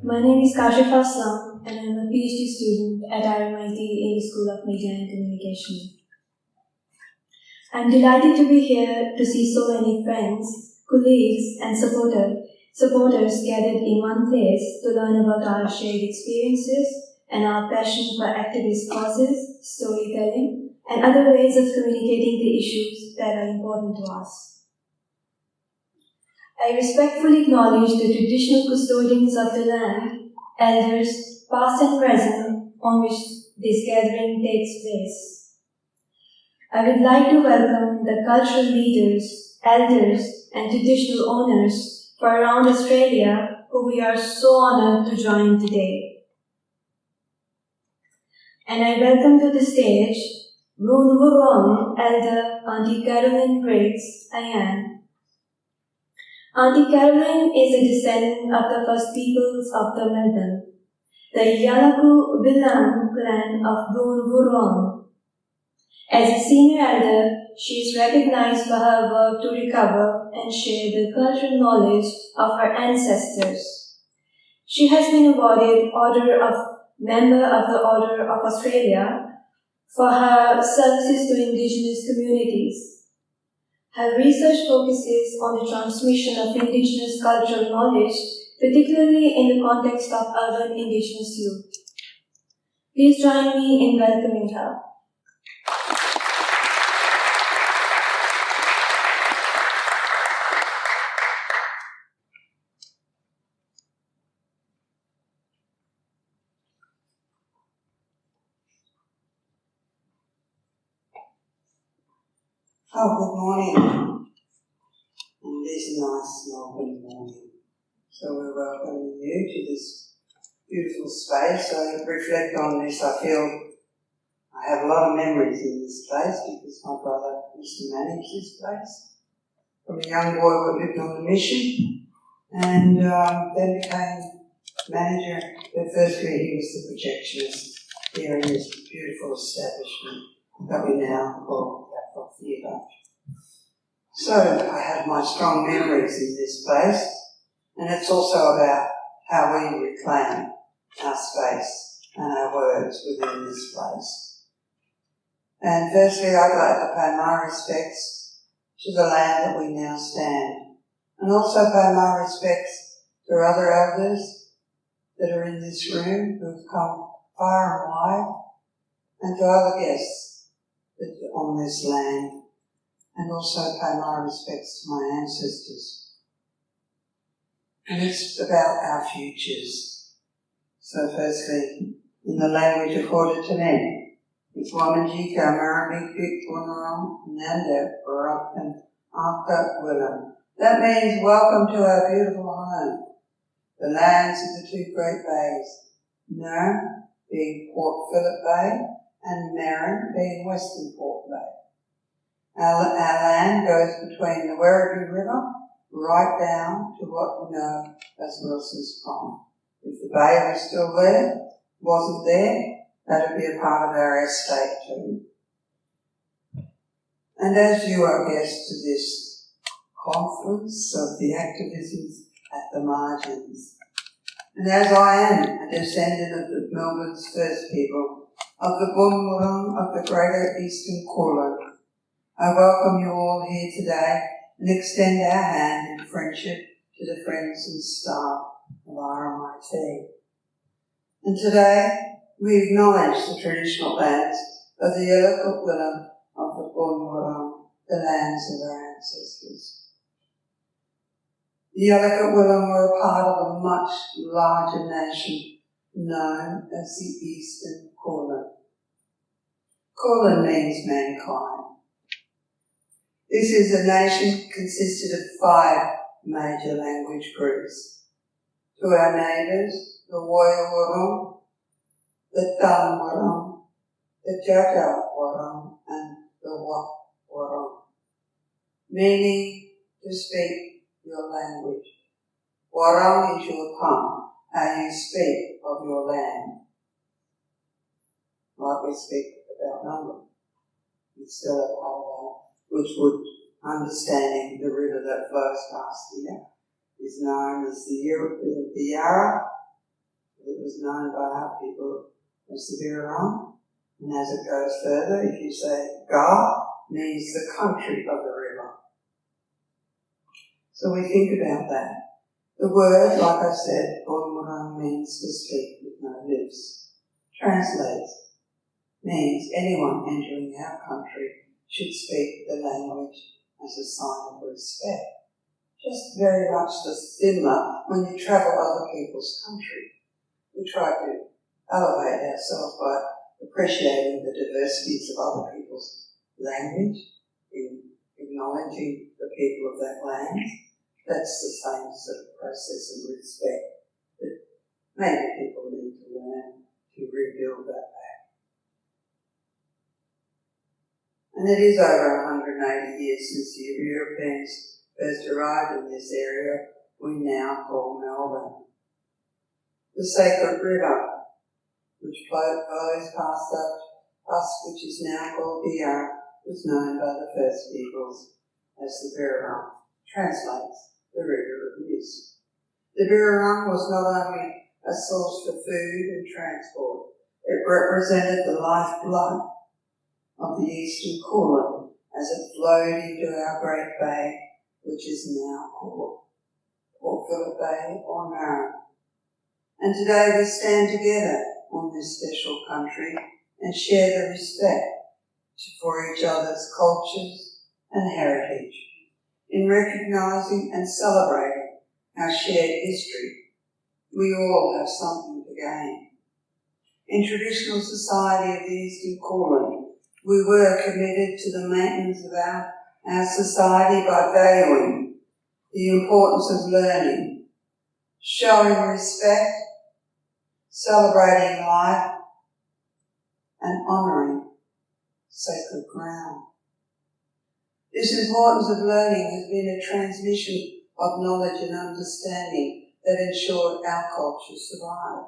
My name is Kashifa Aslam and I am a PhD student at RMIT in the School of Media and Communication. I am delighted to be here to see so many friends, colleagues and supporters gathered in one place to learn about our shared experiences and our passion for activist causes, storytelling and other ways of communicating the issues that are important to us. I respectfully acknowledge the traditional custodians of the land, elders, past and present, on which this gathering takes place. I would like to welcome the cultural leaders, elders, and traditional owners for around Australia who we are so honored to join today. And I welcome to the stage Boon Wurrung, Elder Auntie Carolyn Briggs, IAN. Auntie Carolyn is a descendant of the first peoples of the Melbourne, the Yaluk-ut Weelam clan of Boon Wurrung. As a senior elder, she is recognized for her work to recover and share the cultural knowledge of her ancestors. She has been awarded Member of the Order of Australia for her services to Indigenous communities. Her research focuses on the transmission of Indigenous cultural knowledge, particularly in the context of urban Indigenous youth. Please join me in welcoming her. Oh, good morning. On this nice Melbourne morning. So we're welcoming you to this beautiful space. I reflect on this. I feel I have a lot of memories in this place because my brother used to manage this place. From a young boy who lived on the mission and then became manager. But firstly he was the projectionist here in this beautiful establishment that we now call Theatre. So I have my strong memories in this place, and it's also about how we reclaim our space and our words within this place. And firstly, I'd like to pay my respects to the land that we now stand, and also pay my respects to other elders that are in this room who have come far and wide, and to other guests on this land, and also pay my respects to my ancestors. And it's about our futures. So firstly, in the language accorded to men, it's Wominjeka, Boon Wurrung, Yaluk-ut Weelam. That means welcome to our beautiful home, the lands of the two great bays, Wurrung being Port Phillip Bay, and Melbourne being Western Port Bay. Our land goes between the Werribee River right down to what we know as Wilson's Pond. If the bay was still there, wasn't there, that would be a part of our estate too. And as you are guests to this conference of the activisms at the margins, and as I am a descendant of Melbourne's first people, of the Boon Wurrung of the Greater Eastern Colonial, I welcome you all here today and extend our hand in friendship to the friends and staff of RMIT. And today we acknowledge the traditional lands of the Yaluk-ut Weelam of the Boon Wurrung, the lands of our ancestors. The Yaluk-ut Weelam were a part of a much larger nation known as the Eastern Colonial. Colon means mankind. This is a nation consisted of 5 major language groups. To our neighbours, the Wurrung, the Dun Wurrung, the Jaja Wurrung, and the Wak Wurrung, meaning to speak your language. Wurrung is your tongue, how you speak of your land. Like we speak about number. It's still a part of that, which would, understanding the river that flows past here, is known as the Yarra, It was known by our people as the Wurrung, and as it goes further, if you say Ga, means the country of the river. So we think about that. The word, like I said, Boon Wurrung, means to speak with no lips. Translates, means anyone entering our country should speak the language as a sign of respect. Just very much similar when you travel other people's country. We try to elevate ourselves by appreciating the diversities of other people's language, in acknowledging the people of that land. That's the same sort of process of respect that maybe people need to learn to rebuild that back. And it is over 180 years since the Europeans first arrived in this area we now call Melbourne. The sacred river, which flows past us, which is now called the Yaluk, was known by the first peoples as the Wurrung, translates the river of bliss. The Wurrung was not only a source for food and transport, it represented the lifeblood of the eastern Kulin as it flowed into our great bay, which is now called Port Phillip Bay or Narra. And today we stand together on this special country and share the respect for each other's cultures and heritage, in recognising and celebrating our shared history. We all have something to gain. In traditional society of the Eastern Kulin, we were committed to the maintenance of our society by valuing the importance of learning, showing respect, celebrating life, and honouring sacred ground. This importance of learning has been a transmission of knowledge and understanding that ensured our culture survived.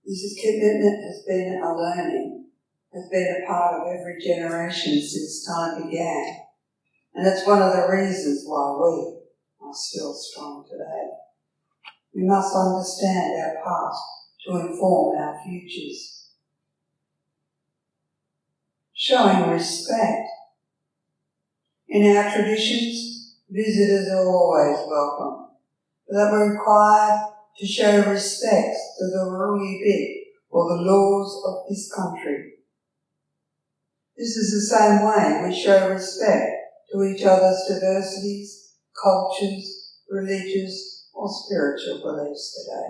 This commitment has been a learning, has been a part of every generation since time began, and it's one of the reasons why we are still strong today. We must understand our past to inform our futures. Showing respect. In our traditions, visitors are always welcome, but that we're required to show respect to the Wurrungi bit or the laws of this country. This is the same way we show respect to each other's diversities, cultures, religious or spiritual beliefs today.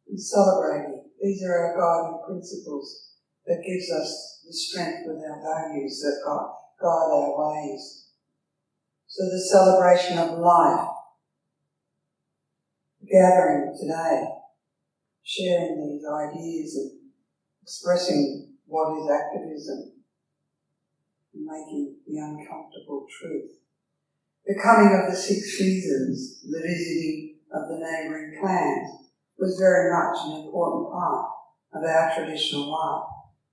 And celebrating, these are our guiding principles that gives us the strength with our values that guide our ways. So the celebration of life, gathering today, sharing these ideas and expressing what is activism, and making the uncomfortable truth. The coming of the 6 seasons, the visiting of the neighbouring clans, was very much an important part of our traditional life.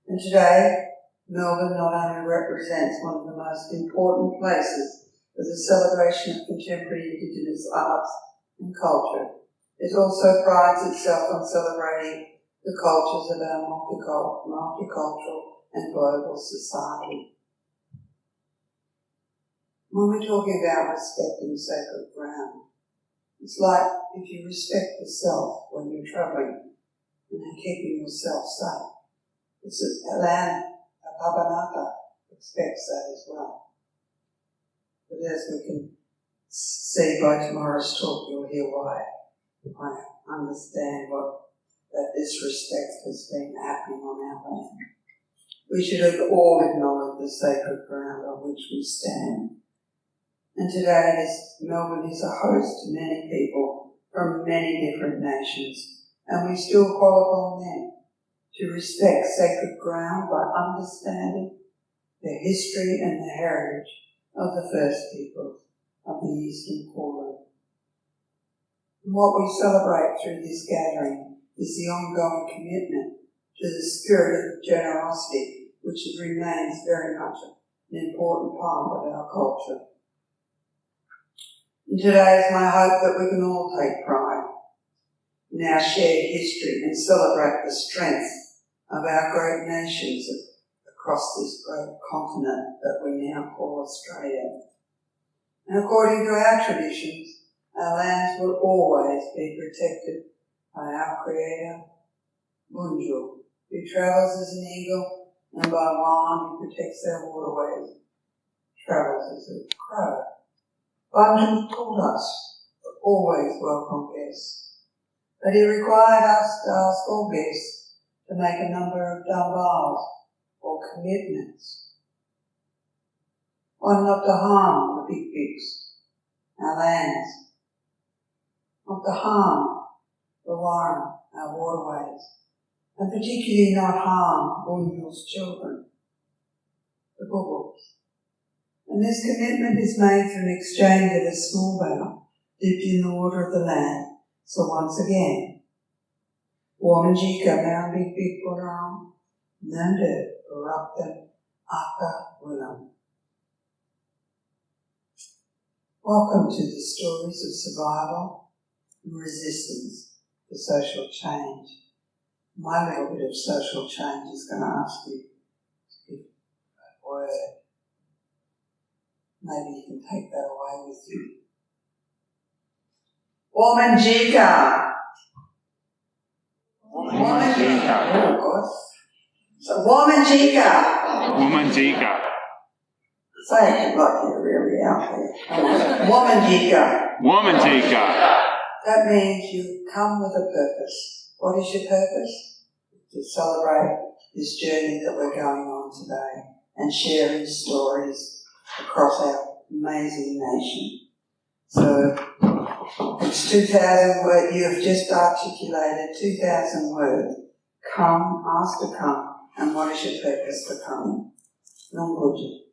And today, Melbourne not only represents one of the most important places for the celebration of contemporary Indigenous arts and culture, it also prides itself on celebrating the cultures of our multicultural and global society. When we're talking about respecting sacred ground, it's like if you respect yourself when you're travelling and keeping yourself safe. It's a land, a Parbin-ata expects that as well. But as we can see by tomorrow's talk, you'll hear why I understand that this respect has been happening on our land. We should all acknowledge the sacred ground on which we stand. And today, Melbourne is a host to many people from many different nations, and we still call upon them to respect sacred ground by understanding the history and the heritage of the first peoples of the Eastern Kulin. And what we celebrate through this gathering is the ongoing commitment to the spirit of generosity, which remains very much an important part of our culture. And today is my hope that we can all take pride in our shared history and celebrate the strength of our great nations across this great continent that we now call Australia. And according to our traditions, our lands will always be protected by our Creator, Boon Wurrung, who travels as an eagle, and by one who protects their waterways, travels as a crow. Bunjil taught us to always welcome guests, but he required us to ask all guests to make a number of dambals, or commitments. One, not to harm the big pigs, our lands, not to harm the Wurrung, our waterways, and particularly not harm Bunjil's children, the bubbles. And this commitment is made through an exchange of a small bow, dipped in the water of the land. So once again, Wominjeka, Big Wurrung, Nanda, Parbin-ata Weelam. Welcome to the stories of survival and resistance to social change. My little bit of social change is going to ask you to give a word. Maybe you can take that away with you. Wominjeka. Wominjeka. Oh, God. So, Wominjeka. Wominjeka. Say it like you're really out there. Wominjeka. Wominjeka. That means you come with a purpose. What is your purpose? To celebrate this journey that we're going on today and sharing stories across our amazing nation. So it's 2,000 words. You have just articulated 2,000 words. Come, ask to come, and what is your purpose for coming? Nongoji.